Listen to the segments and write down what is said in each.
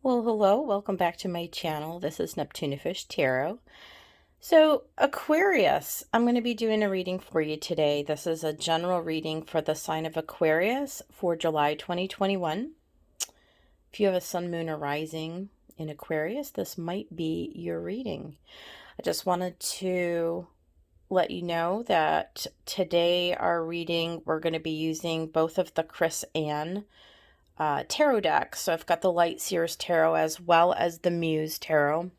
Well, hello, welcome back to my channel. This is Neptunefish Tarot. So, Aquarius, I'm going to be doing a reading for you today. This is a general reading for the sign of Aquarius for July 2021. If you have a sun, moon, or rising in Aquarius, this might be your reading. I just wanted to let you know that today our reading, we're going to be using both of the Chris Anne tarot decks. So I've got the Light Seers tarot as well as the Muse tarot.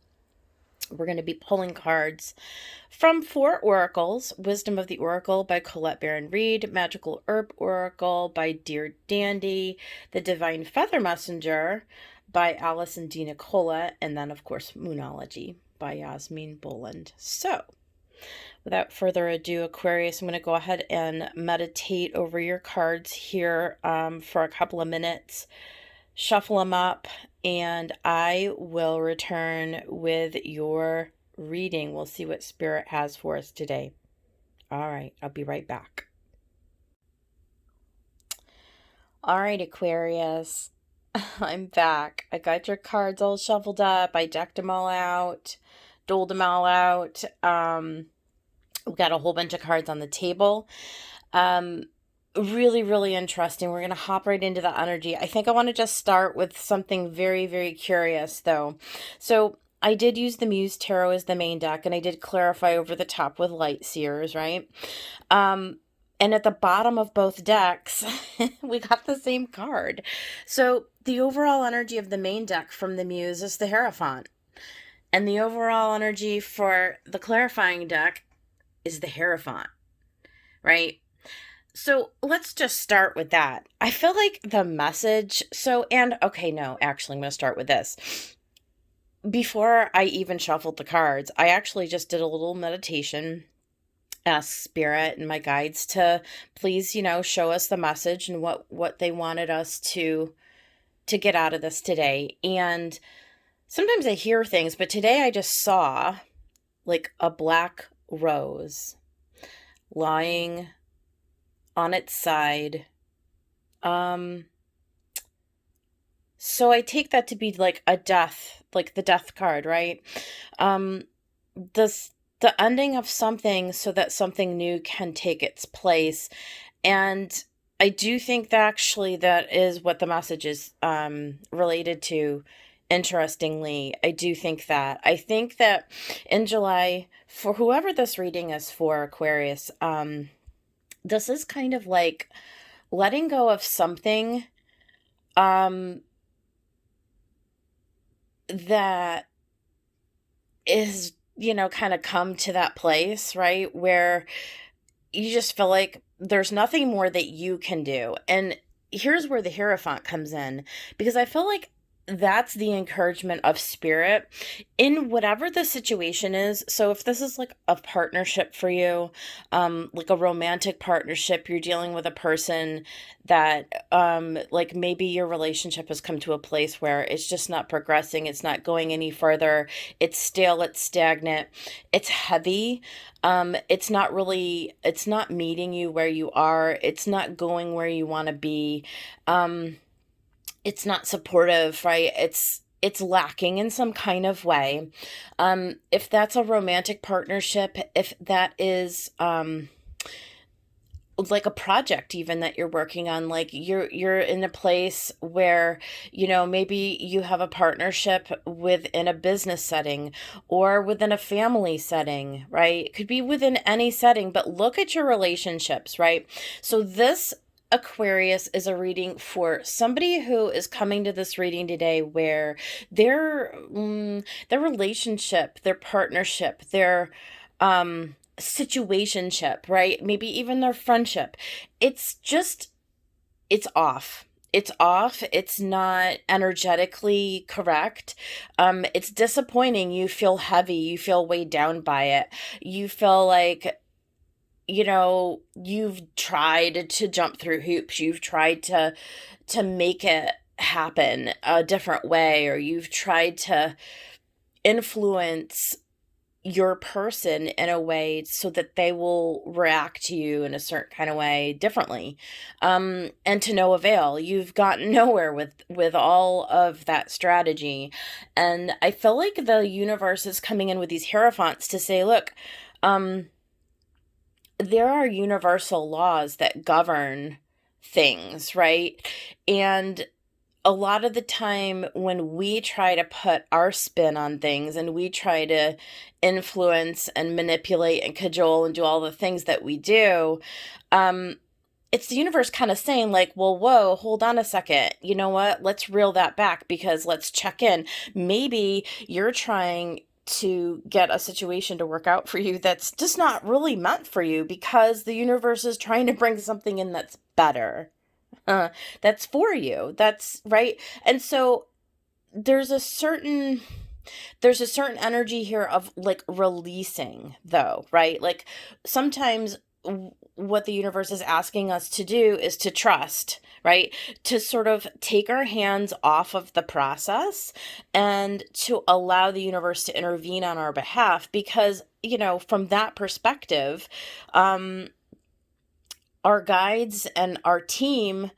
We're going to be pulling cards from 4 oracles: Wisdom of the Oracle by Colette Baron-Reid, Magickal Herb Oracle by Dear Dandy, The Divine Feather Messenger by Alison DeNicola, and then of course Moonology by Yasmin, Boland. So without further ado, Aquarius, I'm going to go ahead and meditate over your cards here for a couple of minutes, shuffle them up, and I will return with your reading. We'll see what Spirit has for us today. All right, I'll be right back. All right, Aquarius, I'm back. I got your cards all shuffled up. I decked them all out, doled them all out. We've got a whole bunch of cards on the table. Really, really interesting. We're going to hop right into the energy. I think I want to just start with something very, very curious, though. So I did use the Muse Tarot as the main deck, and I did clarify over the top with Light Seers, right? And at the bottom of both decks, we got the same card. So the overall energy of the main deck from the Muse is the Hierophant. And the overall energy for the clarifying deck is the Hierophant, right? So let's just start with that. I feel like the message, actually, I'm going to start with this. Before I even shuffled the cards, I actually just did a little meditation, asked Spirit and my guides to please, show us the message and what they wanted us to get out of this today. And sometimes I hear things, but today I just saw like a black rose lying on its side. So I take that to be like a death, like the death card, right? The ending of something so that something new can take its place. And I do think that actually that is what the message is related to. Interestingly, I think that in July, for whoever this reading is for, Aquarius, this is kind of like letting go of something that is, kind of come to that place, right? Where you just feel like there's nothing more that you can do. And here's where the Hierophant comes in, because I feel like that's the encouragement of Spirit in whatever the situation is. So if this is like a partnership for you, like a romantic partnership, you're dealing with a person that like maybe your relationship has come to a place where it's just not progressing, it's not going any further, it's stale, it's stagnant, it's heavy, it's not meeting you where you are, it's not going where you want to be, it's not supportive, right? It's lacking in some kind of way. If that's a romantic partnership, if that is like a project even that you're working on, like you're in a place where, maybe you have a partnership within a business setting or within a family setting, right? It could be within any setting, but look at your relationships, right? So this Aquarius is a reading for somebody who is coming to this reading today where their relationship, their partnership, their situationship, right? Maybe even their friendship. It's off. It's off. It's not energetically correct. It's disappointing. You feel heavy. You feel weighed down by it. You feel like you've tried to jump through hoops. You've tried to make it happen a different way, or you've tried to influence, your person in a way so that they will react to you in a certain kind of way differently, and to no avail. You've gotten nowhere with all of that strategy, and I feel like the universe is coming in with these hierophants to say, look, there are universal laws that govern things, right? And a lot of the time when we try to put our spin on things and we try to influence and manipulate and cajole and do all the things that we do, it's the universe kind of saying like, well, whoa, hold on a second. You know what? Let's reel that back because let's check in. Maybe you're trying to get a situation to work out for you that's just not really meant for you because the universe is trying to bring something in that's better. That's for you. That's right. And so there's a certain energy here of like releasing though, right? Like sometimes what the universe is asking us to do is to trust, right? To sort of take our hands off of the process and to allow the universe to intervene on our behalf because, from that perspective, our guides and our team,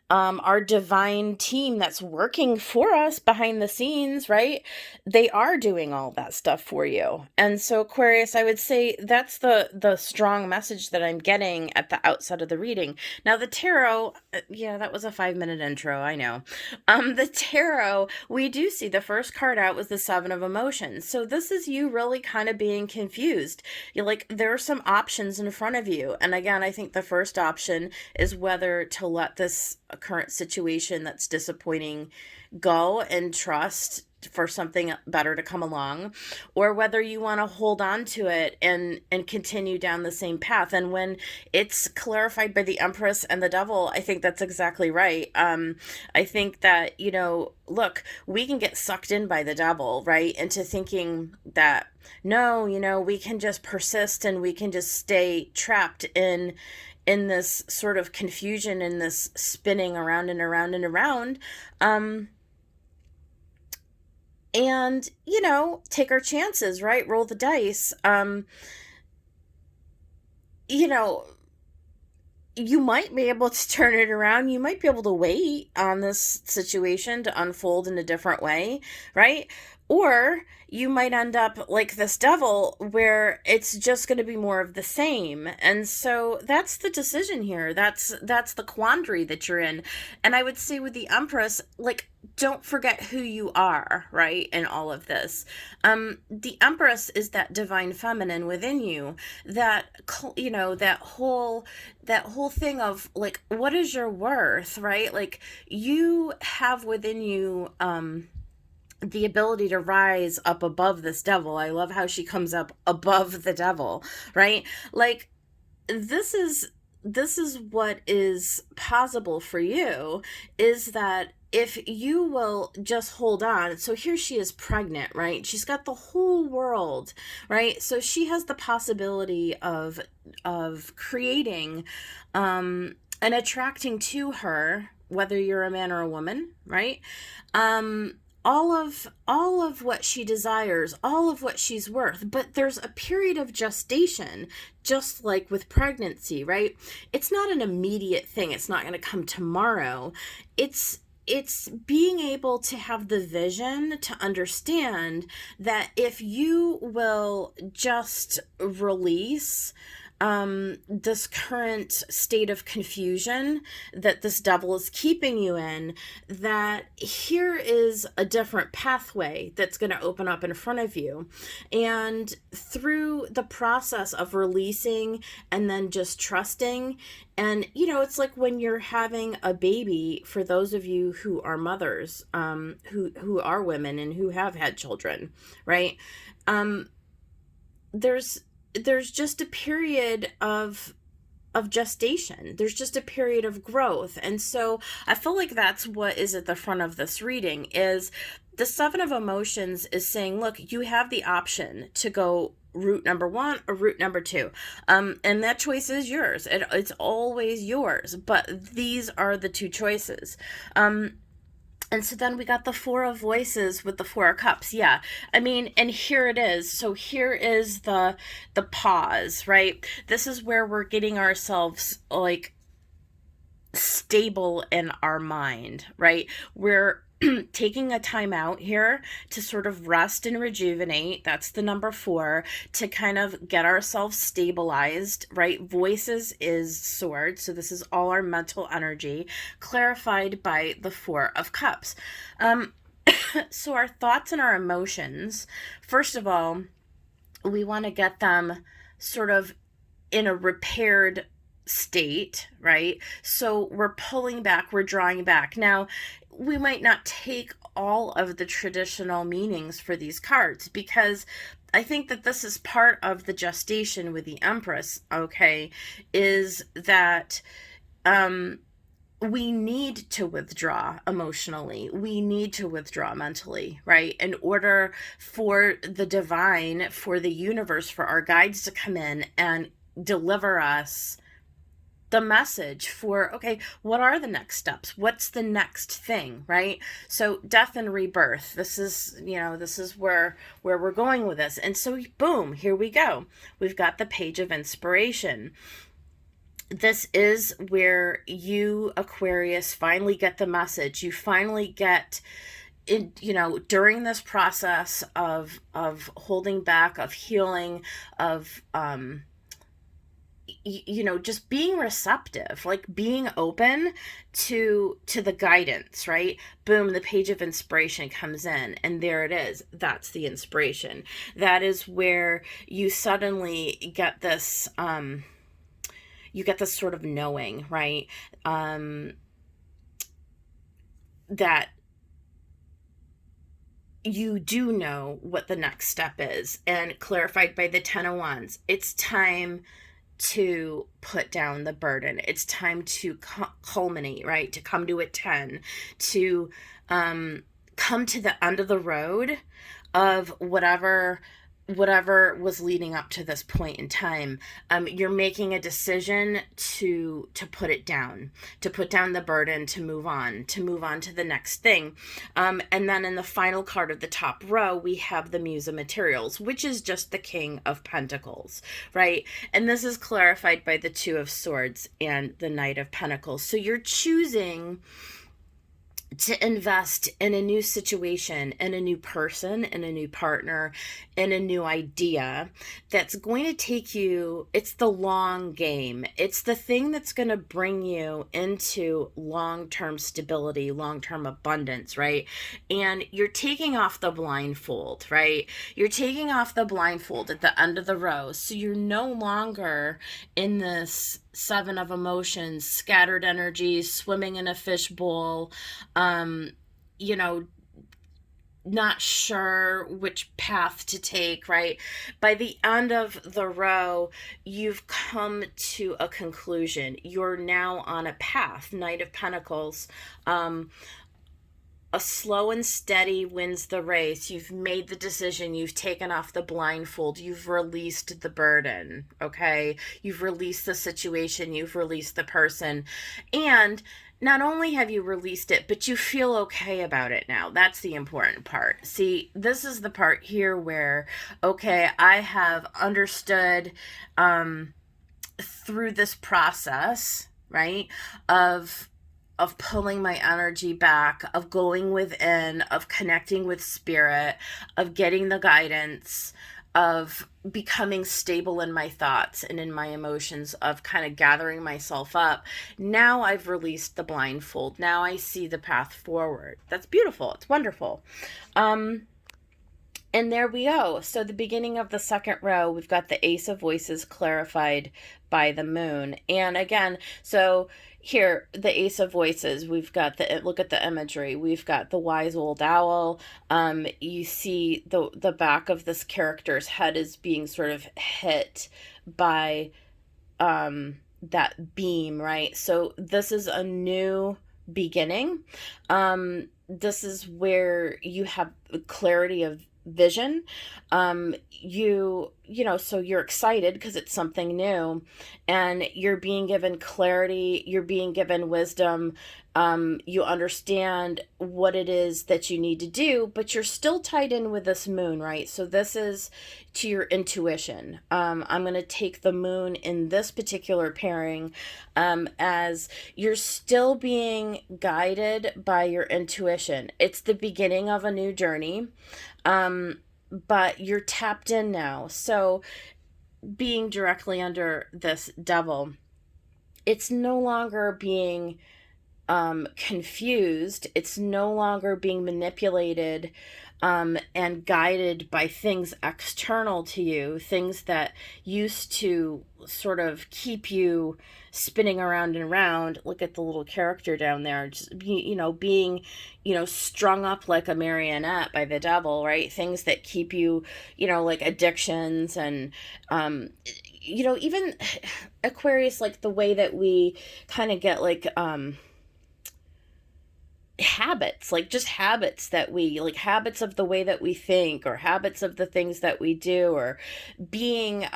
our divine team that's working for us behind the scenes, right? They are doing all that stuff for you. And so Aquarius, I would say that's the strong message that I'm getting at the outset of the reading. Now the tarot, yeah, that was a 5-minute intro, I know. The tarot, we do see the first card out was the Seven of Emotions. So this is you really kind of being confused. You're like, there are some options in front of you. And again, I think the first option is whether to let this current situation that's disappointing go and trust for something better to come along, or whether you want to hold on to it and continue down the same path. And when it's clarified by the Empress and the Devil, I think that's exactly right. I think that, look, we can get sucked in by the devil, right? Into thinking that, no, we can just persist and we can just stay trapped in this sort of confusion, in this spinning around and around and around, and, take our chances, right? Roll the dice. You might be able to turn it around. You might be able to wait on this situation to unfold in a different way, right? Or you might end up like this devil where it's just going to be more of the same. And so that's the decision here. That's the quandary that you're in. And I would say with the Empress, like, don't forget who you are, right? In all of this. The Empress is that divine feminine within you, that, that whole thing of like, what is your worth, right? Like you have within you, the ability to rise up above this devil. I love how she comes up above the devil, right? Like this is what is possible for you, is that if you will just hold on. So here she is pregnant, right? She's got the whole world, right? So she has the possibility of creating and attracting to her, whether you're a man or a woman, right? All of what she desires, all of what she's worth. But there's a period of gestation, just like with pregnancy, right? It's not an immediate thing. It's not going to come tomorrow. It's being able to have the vision to understand that if you will just release this current state of confusion that this devil is keeping you in, that here is a different pathway that's going to open up in front of you. And through the process of releasing and then just trusting, and, it's like when you're having a baby, for those of you who are mothers, who are women and who have had children, right? There's just a period of gestation. There's just a period of growth. And so I feel like that's what is at the front of this reading, is the Seven of Emotions is saying, look, you have the option to go route number 1 or route number 2. And that choice is yours. It's always yours. But these are the two choices. And so then we got the Four of Voices with the Four of Cups. Yeah. I mean, and here it is. So here is the pause, right? This is where we're getting ourselves like stable in our mind, right? We're taking a time out here to sort of rest and rejuvenate. That's the number 4, to kind of get ourselves stabilized, right? Voices is swords. So this is all our mental energy clarified by the Four of Cups. So our thoughts and our emotions, first of all, we want to get them sort of in a repaired state, right? So we're pulling back, we're drawing back. Now, we might not take all of the traditional meanings for these cards, because I think that this is part of the gestation with the Empress, okay, is that we need to withdraw emotionally. We need to withdraw mentally, right? In order for the divine, for the universe, for our guides to come in and deliver us the message for, okay, what are the next steps? What's the next thing, right? So death and rebirth, this is where we're going with this. And so boom, here we go. We've got the Page of Inspiration. This is where you, Aquarius, finally get the message. You finally get in, during this process of holding back, of healing, of just being receptive, like being open to the guidance, right? Boom, the Page of Inspiration comes in, and there it is. That's the inspiration. That is where you suddenly get this sort of knowing, right? That you do know what the next step is, and clarified by the 10 of Wands. It's time to put down the burden. It's time to culminate, right? To come to a 10, to come to the end of the road of whatever was leading up to this point in time. You're making a decision to put it down, to put down the burden, to move on to the next thing. And then in the final card of the top row, we have the Muse of Materials, which is just the King of Pentacles, right? And this is clarified by the Two of Swords and the Knight of Pentacles. So you're choosing to invest in a new situation, in a new person, in a new partner, in a new idea that's going to take you, it's the long game. It's the thing that's going to bring you into long-term stability, long-term abundance, right? And you're taking off the blindfold, right? You're taking off the blindfold at the end of the row. So you're no longer in this 7 of emotions, scattered energies, swimming in a fishbowl, not sure which path to take, right? By the end of the row, you've come to a conclusion. You're now on a path. Knight of Pentacles. A slow and steady wins the race. You've made the decision. You've taken off the blindfold. You've released the burden, okay? You've released the situation. You've released the person. And not only have you released it, but you feel okay about it now. That's the important part. See, this is the part here where, okay, I have understood through this process, right, of pulling my energy back, of going within, of connecting with spirit, of getting the guidance, of becoming stable in my thoughts and in my emotions, of kind of gathering myself up. Now I've released the blindfold. Now I see the path forward. That's beautiful. It's wonderful. And there we go. So the beginning of the second row, we've got the Ace of Voices clarified by the Moon. And again, so here, the Ace of Voices, we've got look at the imagery. We've got the wise old owl. You see the back of this character's head is being sort of hit by that beam, right? So this is a new beginning. This is where you have clarity of vision. So you're excited because it's something new, and you're being given clarity, you're being given wisdom, You understand what it is that you need to do, but you're still tied in with this moon, right? So this is to your intuition. I'm going to take the moon in this particular pairing as you're still being guided by your intuition. It's the beginning of a new journey, but you're tapped in now. So being directly under this devil, it's no longer being confused. It's no longer being manipulated and guided by things external to you, things that used to sort of keep you spinning around and around. Look at the little character down there, just being strung up like a marionette by the devil, right? Things that keep you, like addictions and even Aquarius, like the way that we kind of get like habits, like just habits that we like, habits of the way that we think, or habits of the things that we do, or being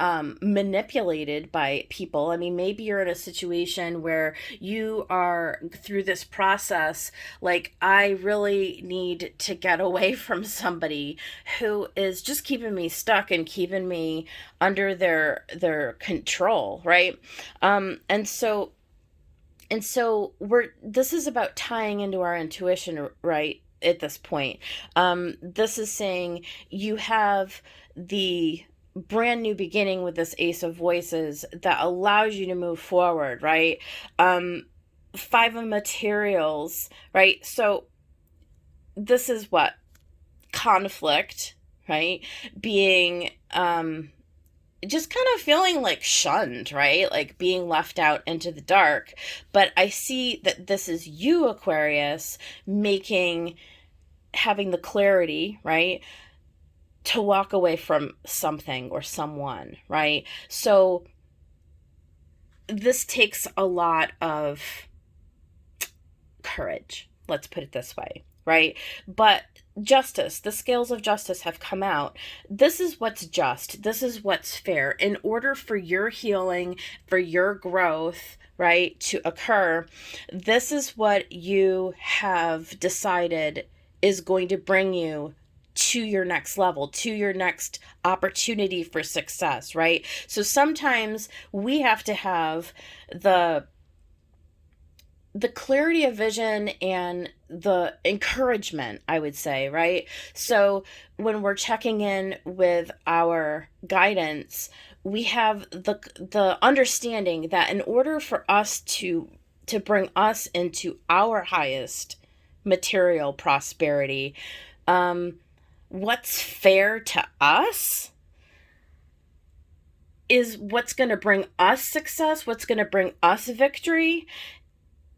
manipulated by people. I mean, maybe you're in a situation where you are through this process, like, I really need to get away from somebody who is just keeping me stuck and keeping me under their control, right? And so this is about tying into our intuition, right? At this point, this is saying you have the brand new beginning with this Ace of Voices that allows you to move forward, right? Five of Materials, right? So this is what? Conflict, right? Being just kind of feeling like shunned, right? Like being left out into the dark. But I see that this is you, Aquarius, having the clarity, right? To walk away from something or someone, right? So this takes a lot of courage, let's put it this way, right? But justice, the scales of justice have come out. This is what's just. This is what's fair. In order for your healing, for your growth, right, to occur, this is what you have decided is going to bring you to your next level, to your next opportunity for success, right? So sometimes we have to have the clarity of vision and the encouragement, I would say, right? So when we're checking in with our guidance, we have the understanding that in order for us to bring us into our highest material prosperity, what's fair to us is what's going to bring us success, what's going to bring us victory,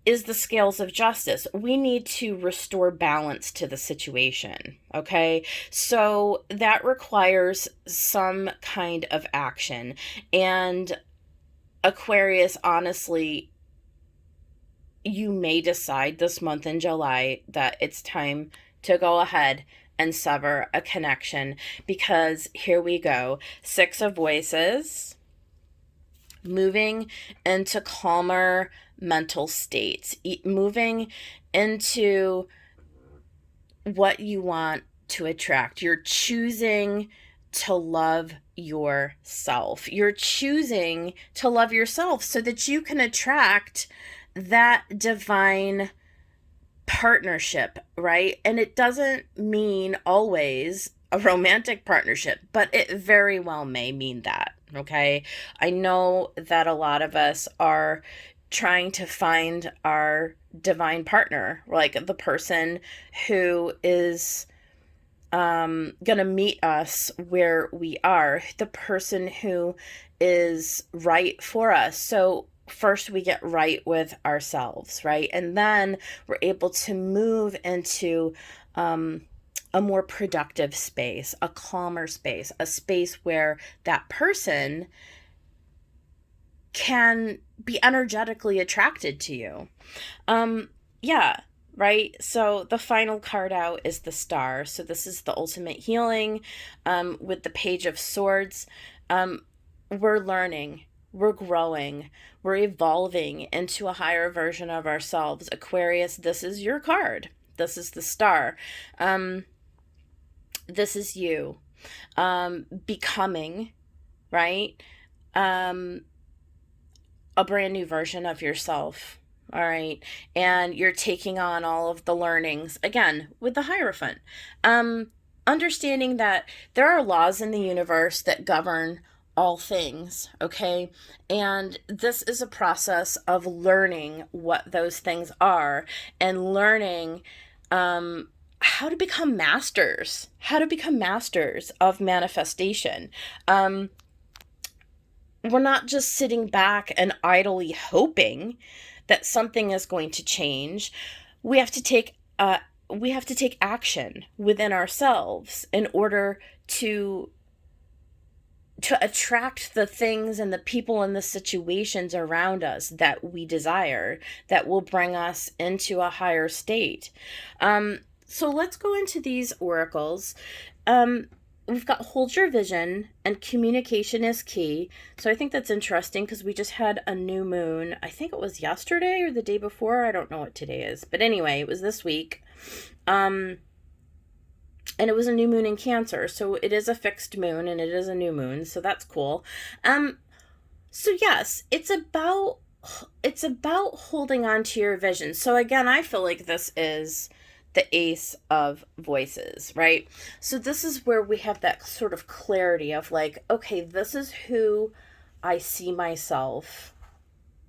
is the scales of justice. We need to restore balance to the situation, okay? So that requires some kind of action. And Aquarius, honestly, you may decide this month in July that it's time to go ahead and sever a connection, because here we go. Six of Voices, moving into calmer mental states, moving into what you want to attract. You're choosing to love yourself. You're choosing to love yourself so that you can attract that divine partnership, right? And it doesn't mean always a romantic partnership, but it very well may mean that, okay? I know that a lot of us are trying to find our divine partner, like the person who is gonna meet us where we are, the person who is right for us. So first we get right with ourselves, right? And then we're able to move into a more productive space, a calmer space, a space where that person can be energetically attracted to you. Yeah, right? So the final card out is the Star. So this is the ultimate healing with the Page of Swords. We're learning. we're growing, we're evolving into a higher version of ourselves. Aquarius, this is your card. This is the star. This is you. Becoming, right? A brand new version of yourself. All right. And you're taking on all of the learnings, again, with the Hierophant. Understanding that there are laws in the universe that govern all things, okay? And this is a process of learning what those things are and learning how to become masters, of manifestation. We're not just sitting back and idly hoping that something is going to change. We have to take action within ourselves in order to attract the things and the people and the situations around us that we desire, that will bring us into a higher state. So let's go into these oracles. We've got hold your vision and communication is key. So I think that's interesting because we just had a new moon. I think it was yesterday or the day before. I don't know what today is. But anyway, it was this week. And it was a new moon in Cancer. So it is a fixed moon and it is a new moon. So that's cool. So yes, it's about holding on to your vision. So again, I feel like this is the Ace of Voices, right? So this is where we have that sort of clarity of like, okay, this is who I see myself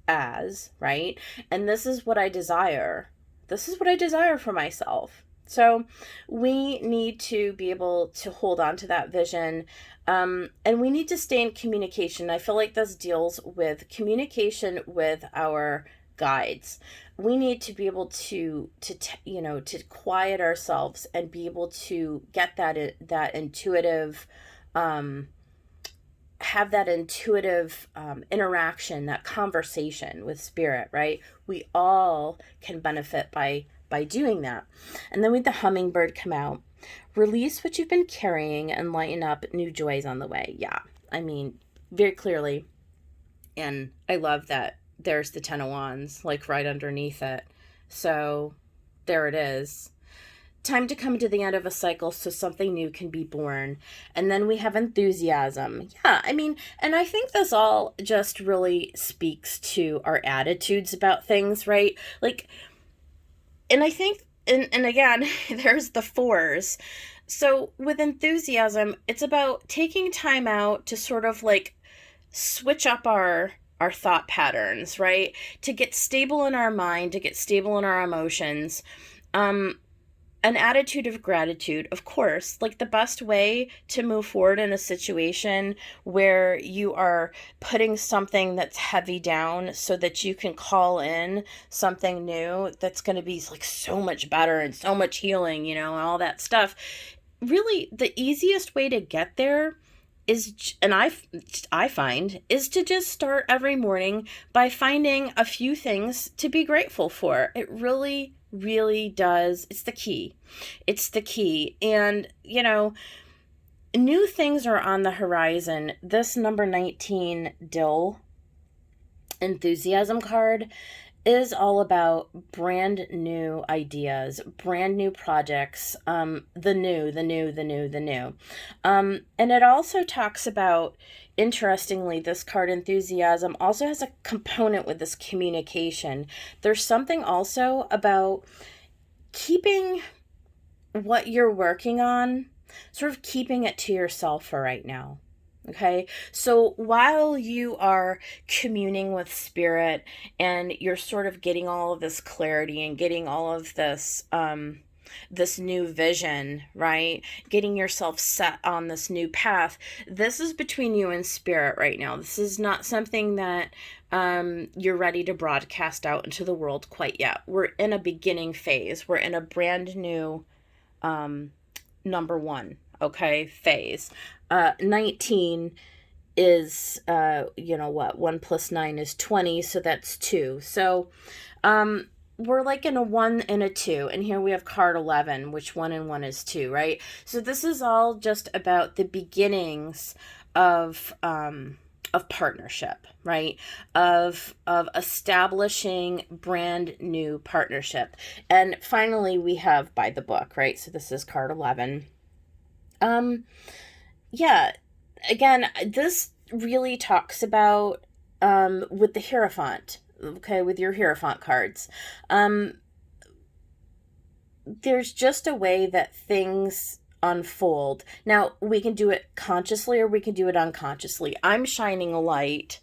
as, right? And this is what I desire. This is what I desire for myself. So we need to be able to hold on to that vision. And we need to stay in communication. I feel like this deals with communication with our guides. We need to be able to quiet ourselves and be able to get that intuitive, have that intuitive interaction, that conversation with spirit, right? We all can benefit by doing that. And then with the hummingbird come out, release what you've been carrying and lighten up, new joys on the way. Yeah, I mean, very clearly. And I love that there's the 10 of Wands, like right underneath it. So there it is. Time to come to the end of a cycle so something new can be born. And then we have enthusiasm. Yeah, I mean, and I think this all just really speaks to our attitudes about things, right? Like, and I think, and again, there's the fours. So with enthusiasm, it's about taking time out to sort of like switch up our thought patterns, right? To get stable in our mind, to get stable in our emotions. An attitude of gratitude, of course, like the best way to move forward in a situation where you are putting something that's heavy down so that you can call in something new that's going to be like so much better and so much healing, and all that stuff. Really, the easiest way to get there is, and I find, is to just start every morning by finding a few things to be grateful for. It really, really does. It's the key. And, new things are on the horizon. This number 19 Dill enthusiasm card is all about brand new ideas, brand new projects, the new. And it also talks about, interestingly, this card enthusiasm also has a component with this communication. There's something also about keeping what you're working on, sort of keeping it to yourself for right now. Okay, so while you are communing with spirit and you're sort of getting all of this clarity and getting all of this, this new vision, right? Getting yourself set on this new path. This is between you and spirit right now. This is not something that you're ready to broadcast out into the world quite yet. We're in a beginning phase. We're in a brand new number one, okay, phase. 19 is, 1 plus 9 is 20, so that's 2. So, we're like in a 1 and a 2, and here we have card 11, which 1 and 1 is 2, right? So this is all just about the beginnings of partnership, right? Of establishing brand new partnership. And finally, we have by the book, right? So this is card 11. Yeah, again, this really talks about with the Hierophant, okay, with your Hierophant cards. There's just a way that things unfold. Now, we can do it consciously or we can do it unconsciously. I'm shining a light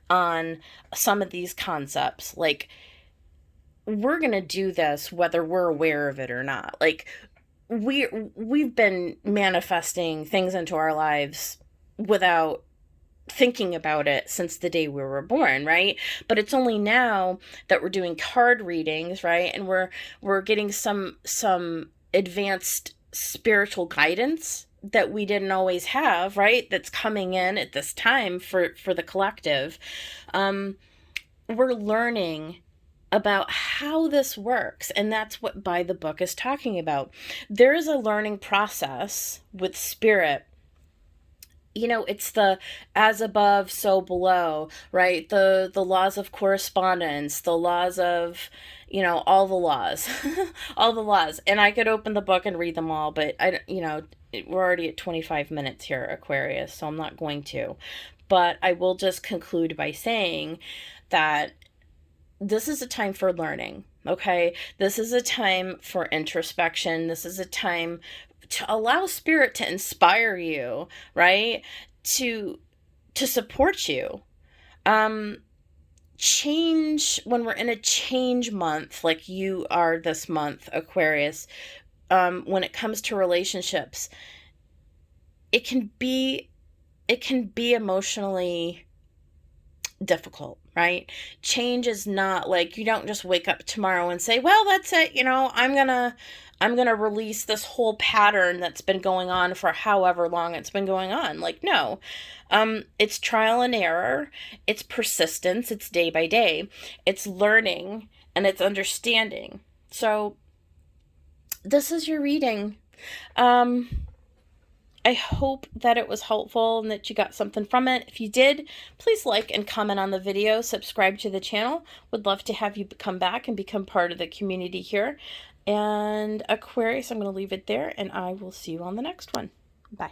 on some of these concepts. Like, we're going to do this whether we're aware of it or not. Like, we've been manifesting things into our lives without thinking about it since the day we were born, right? But it's only now that we're doing card readings, right? And we're getting some advanced spiritual guidance that we didn't always have, right? That's coming in at this time for the collective. We're learning about how this works, and that's what by the book is talking about. There is a learning process with spirit. You know, it's the as above, so below, right? The laws of correspondence, the laws of, all the laws, all the laws. And I could open the book and read them all, but we're already at 25 minutes here, Aquarius, so I'm not going to. But I will just conclude by saying that this is a time for learning, okay? This is a time for introspection. This is a time to allow spirit to inspire you, right? To support you. Change, when we're in a change month, like you are this month, Aquarius, when it comes to relationships, it can be emotionally difficult, right? Change is not like, you don't just wake up tomorrow and say, well, that's it, I'm gonna release this whole pattern that's been going on for however long it's been going on. Like, no. It's trial and error, it's persistence, it's day by day, it's learning, and it's understanding. So this is your reading. I hope that it was helpful and that you got something from it. If you did, please like and comment on the video, subscribe to the channel. Would love to have you come back and become part of the community here. And Aquarius, I'm going to leave it there, and I will see you on the next one. Bye.